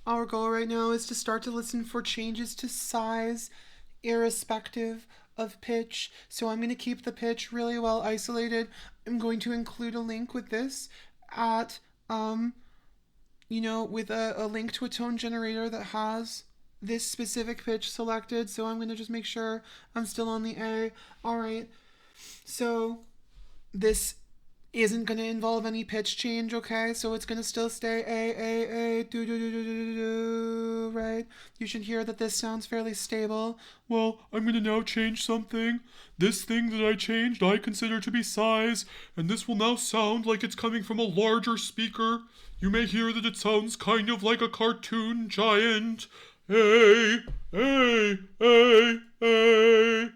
Our goal right now is to start to listen for changes to size, irrespective of pitch. So I'm going to keep the pitch really well isolated. I'm going to include a link with this at, with a link to a tone generator that has this specific pitch selected. So I'm going to just make sure I'm still on the A. All right. So this isn't going to involve any pitch change, okay? So it's going to still stay A, do, do, do, do, do, do, right? You should hear that this sounds fairly stable. Well, I'm going to now change something. This thing that I changed I consider to be size, and this will now sound like it's coming from a larger speaker. You may hear that it sounds kind of like a cartoon giant. A, A, A, A.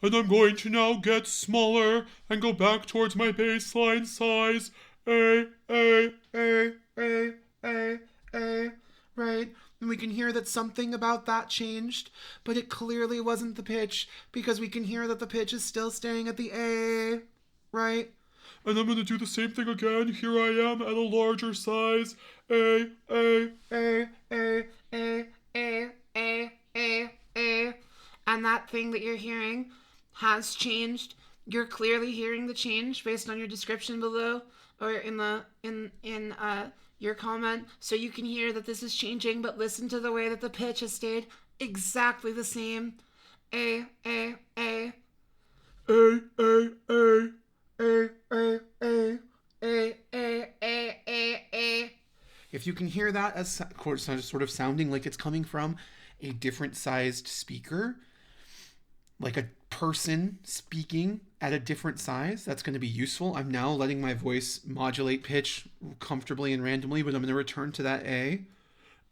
And I'm going to now get smaller and go back towards my baseline size. A, A, A, A, A, A. Right? And we can hear that something about that changed, but it clearly wasn't the pitch because we can hear that the pitch is still staying at the A, right? And I'm going to do the same thing again. Here I am at a larger size. A, A, A, A, A, A, A, A, A. And that thing that you're hearing has changed. You're clearly hearing the change based on your description below or in your comment, so you can hear that this is changing, but listen to the way that the pitch has stayed exactly the same. A, A, A. A, A, A. A, A, A. A, A, A, A, A. If you can hear that as sort of sounding like it's coming from a different sized speaker, like a person speaking at a different size, that's going to be useful. I'm now letting my voice modulate pitch comfortably and randomly, but I'm going to return to that A.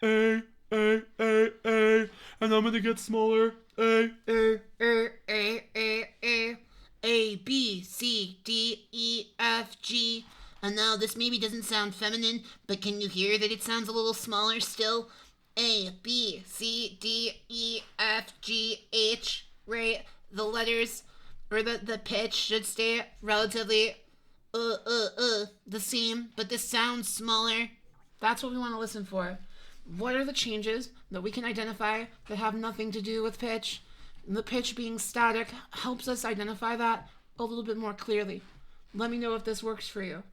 A, A, A, A. And I'm going to get smaller. A, A, A, A, A, A. A, B, C, D, E, F, G. And now this maybe doesn't sound feminine, but can you hear that it sounds a little smaller still? A, B, C, D, E, F, G, H. Right? The letters or the pitch should stay relatively the same, but this sounds smaller. That's what we want to listen for. What are the changes that we can identify that have nothing to do with pitch? And the pitch being static helps us identify that a little bit more clearly. Let me know if this works for you.